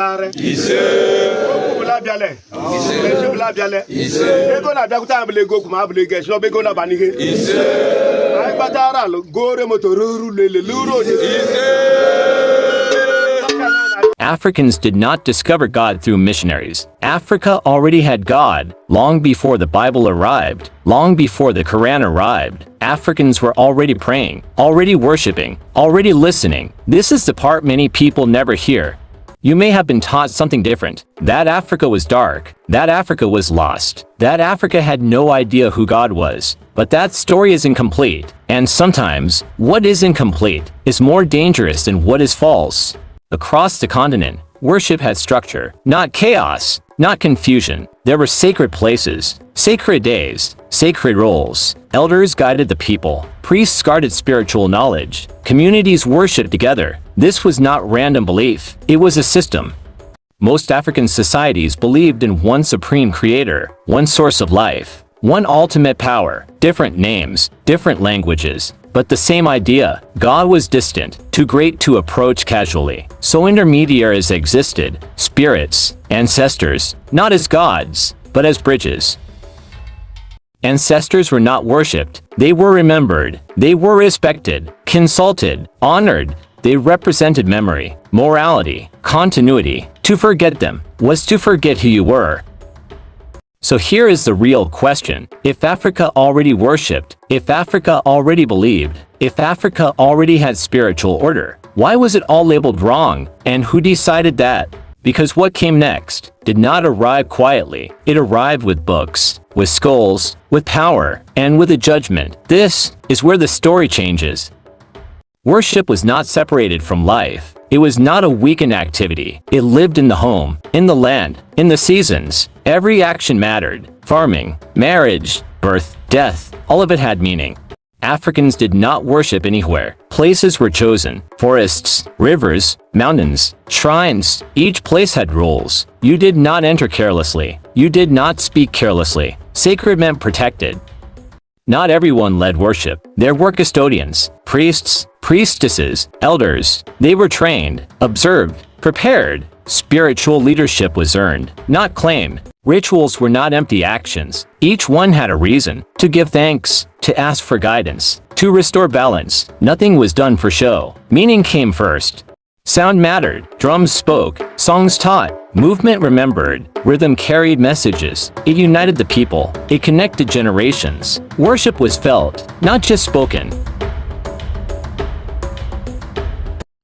Ise. Okubula biale. Ise. Okubula biale. Ise. Ego na biakuta abule go kuma abule ge so bego na banige. Ise. Ai batara lo gore motoruru lele luro. Africans did not discover God through missionaries. Africa already had God long before the Bible arrived, long before the Quran arrived. Africans were already praying, already worshiping, already listening. This is the part many people never hear. You may have been taught something different. That Africa was dark. That Africa was lost. That Africa had no idea who God was. But that story is incomplete. And sometimes, what is incomplete is more dangerous than what is false. Across the continent, worship had structure, not chaos, not confusion. There were sacred places, sacred days, sacred roles. Elders guided the people. Priests guarded spiritual knowledge. Communities worshiped together. This was not random belief. It was a system. Most African societies believed in one supreme creator, one source of life, one ultimate power, different names, different languages, but the same idea. God was distant, too great to approach casually. So intermediaries existed, spirits, ancestors, not as gods, but as bridges. Ancestors were not worshipped. They were remembered. They were respected, consulted, honored. They represented memory, morality, continuity. To forget them was to forget who you were. So here is the real question. If Africa already worshipped, if Africa already believed, if Africa already had spiritual order, why was it all labeled wrong? And who decided that? Because what came next did not arrive quietly. It arrived with books, with skulls, with power, and with a judgment. This is where the story changes. Worship was not separated from life. It was not a weekend activity. It lived in the home, in the land, in the seasons. Every action mattered. Farming, marriage, birth, death, all of it had meaning. Africans did not worship anywhere. Places were chosen. Forests, rivers, mountains, shrines. Each place had rules. You did not enter carelessly. You did not speak carelessly. Sacred meant protected. Not everyone led worship. There were custodians, priests, priestesses, elders. They were trained, observed, prepared. Spiritual leadership was earned, not claimed. Rituals were not empty actions. Each one had a reason: to give thanks, to ask for guidance, to restore balance. Nothing was done for show. Meaning came first. Sound mattered. Drums spoke. Songs taught. Movement remembered. Rhythm carried messages. It united the people. It connected generations. Worship was felt, not just spoken.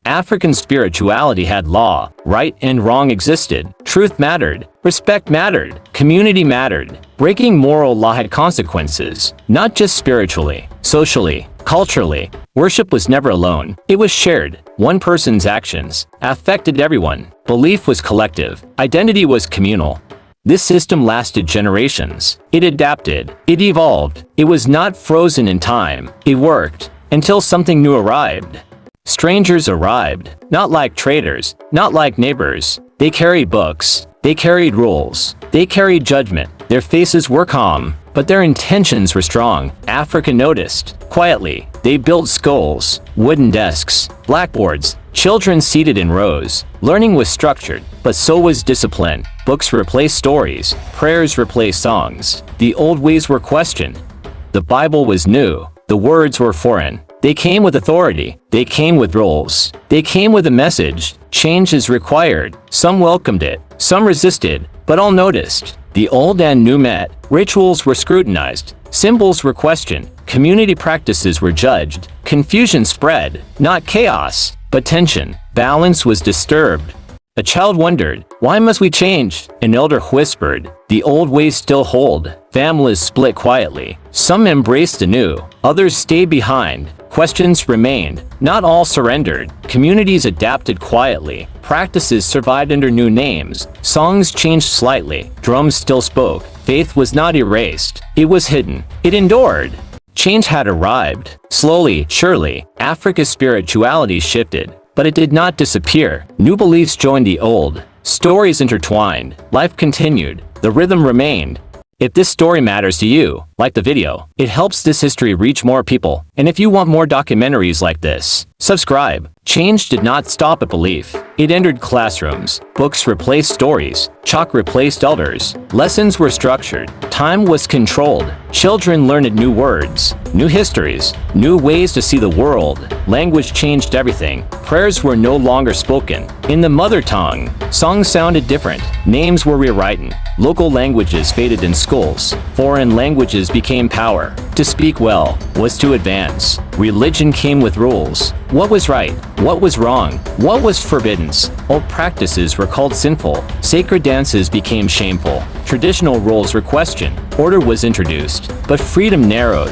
African spirituality had law. Right and wrong existed. Truth mattered. Respect mattered. Community mattered. Breaking moral law had consequences, not just spiritually, socially, culturally. Worship was never alone. It was shared. One person's actions affected everyone. Belief was collective. Identity was communal. This system lasted generations. It adapted. It evolved. It was not frozen in time. It worked until something new arrived. Strangers arrived, not like traders, not like neighbors. They carried books. They carried rules. They carried judgment. Their faces were calm, but their intentions were strong. Africa noticed. Quietly, they built skulls, wooden desks, blackboards, children seated in rows. Learning was structured, but so was discipline. Books replaced stories. Prayers replaced songs. The old ways were questioned. The Bible was new. The words were foreign. They came with authority. They came with roles. They came with a message. Change is required. Some welcomed it. Some resisted, but all noticed. The old and new met. Rituals were scrutinized. Symbols were questioned. Community practices were judged. Confusion spread. Not chaos, but tension. Balance was disturbed. A child wondered, "Why must we change?" An elder whispered, "The old ways still hold." Families split quietly. Some embraced the new. Others stayed behind. Questions remained. Not all surrendered. Communities adapted quietly. Practices survived under new names. Songs changed slightly. Drums still spoke. Faith was not erased. It was hidden. It endured. Change had arrived. Slowly, surely, Africa's spirituality shifted. But it did not disappear. New beliefs joined the old. Stories intertwined. Life continued. The rhythm remained. If this story matters to you, like the video. It helps this history reach more people. And if you want more documentaries like this, subscribe. Change did not stop at belief. It entered classrooms. Books replaced stories. Chalk replaced elders. Lessons were structured. Time was controlled. Children learned new words, new histories, new ways to see the world. Language changed everything. Prayers were no longer spoken in the mother tongue. Songs sounded different. Names were rewritten. Local languages faded in schools. Foreign languages became power. To speak well was to advance. Religion came with rules. What was right? What was wrong? What was forbidden? Old practices were called sinful. Sacred dances became shameful. Traditional roles were questioned. Order was introduced, but freedom narrowed.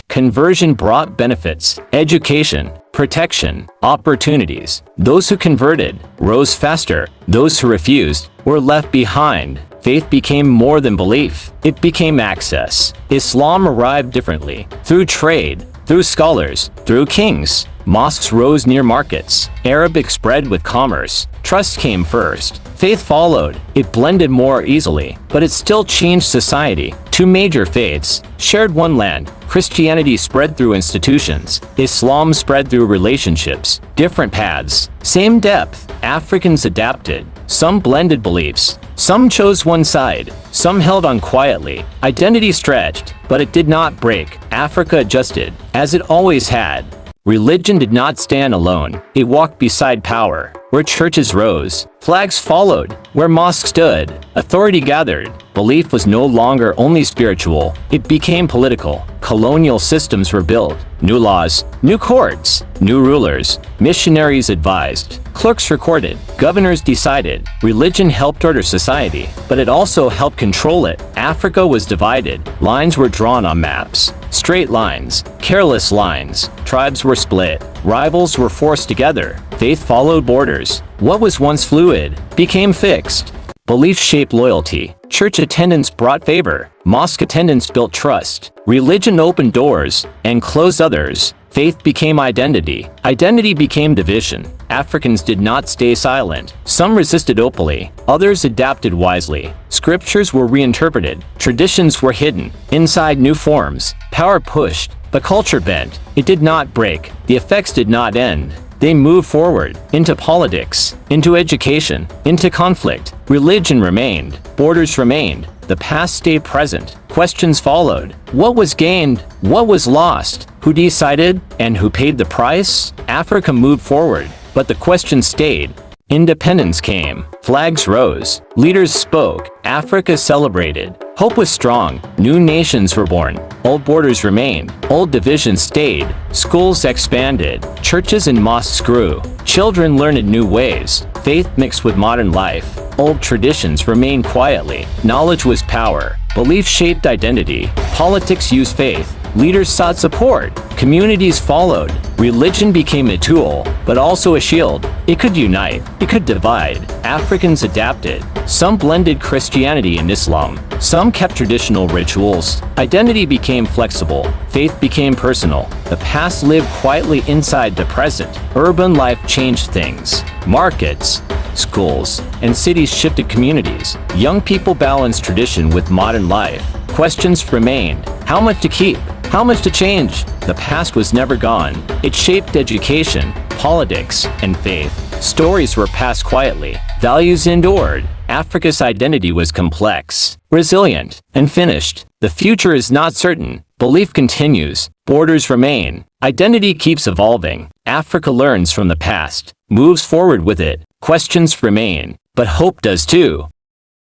Conversion brought benefits, education, protection, opportunities. Those who converted rose faster. Those who refused were left behind. Faith became more than belief. It became access. Islam arrived differently, through trade, through scholars, through kings. Mosques rose near markets. Arabic spread with commerce. Trust came first. Faith followed. It blended more easily, but it still changed society. Two major faiths shared one land. Christianity spread through institutions. Islam spread through relationships. Different paths, same depth. Africans adapted. Some blended beliefs. Some chose one side. Some held on quietly. Identity stretched, but it did not break. Africa adjusted, as it always had. Religion did not stand alone. It walked beside power. Where churches rose, flags followed. Where mosques stood, authority gathered. Belief was no longer only spiritual. It became political. Colonial systems were built. New laws, new courts, new rulers. Missionaries advised. Clerks recorded. Governors decided. Religion helped order society, but it also helped control it. Africa was divided. Lines were drawn on maps. Straight lines, careless lines. Tribes were split. Rivals were forced together. Faith followed borders. What was once fluid became fixed. Belief shaped loyalty. Church attendance brought favor. Mosque attendance built trust. Religion opened doors and closed others. Faith became identity. Identity became division. Africans did not stay silent. Some resisted openly. Others adapted wisely. Scriptures were reinterpreted. Traditions were hidden. Inside new forms. Power pushed. The culture bent. It did not break. The effects did not end. They moved forward, into politics, into education, into conflict. Religion remained. Borders remained. The past stayed present. Questions followed. What was gained? What was lost? Who decided? And who paid the price? Africa moved forward, but the question stayed. Independence came. Flags rose. Leaders spoke. Africa celebrated. Hope was strong. New nations were born. Old borders remained. Old divisions stayed. Schools expanded. Churches and mosques grew. Children learned new ways. Faith mixed with modern life. Old traditions remained quietly. Knowledge was power. Belief shaped identity. Politics used faith. Leaders sought support. Communities followed. Religion became a tool, but also a shield. It could unite. It could divide. Africans adapted. Some blended Christianity and Islam. Some kept traditional rituals. Identity became flexible. Faith became personal. The past lived quietly inside the present. Urban life changed things. Markets, schools, and cities shifted communities. Young people balanced tradition with modern life. Questions remained. How much to keep? How much to change? The past was never gone. It shaped education, politics, and faith. Stories were passed quietly. Values endured. Africa's identity was complex, resilient, and finished. The future is not certain. Belief continues. Borders remain. Identity keeps evolving. Africa learns from the past, moves forward with it. Questions remain, but hope does too.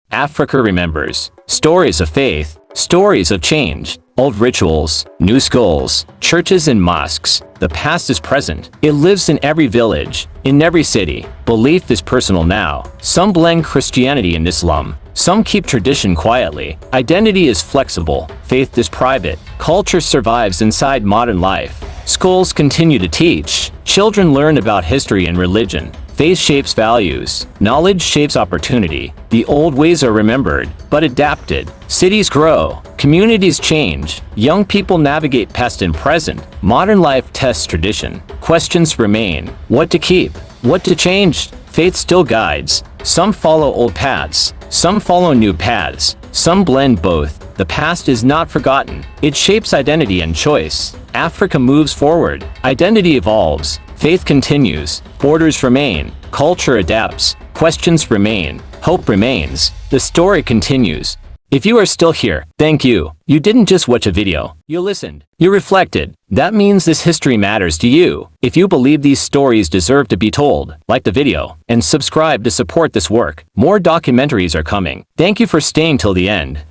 Africa remembers. Stories of faith, stories of change, old rituals, new schools, churches and mosques. The past is present. It lives in every village, in every city. Belief is personal now. Some blend Christianity and Islam. Some keep tradition quietly. Identity is flexible. Faith is private. Culture survives inside modern life. Schools continue to teach. Children learn about history and religion. Faith shapes values. Knowledge shapes opportunity. The old ways are remembered, but adapted. Cities grow. Communities change. Young people navigate past and present. Modern life tests tradition. Questions remain. What to keep? What to change? Faith still guides. Some follow old paths. Some follow new paths. Some blend both. The past is not forgotten. It shapes identity and choice. Africa moves forward. Identity evolves. Faith continues, borders remain, culture adapts, questions remain, hope remains, the story continues. If you are still here, thank you. You didn't just watch a video. You listened. You reflected. That means this history matters to you. If you believe these stories deserve to be told, like the video, and subscribe to support this work. More documentaries are coming. Thank you for staying till the end.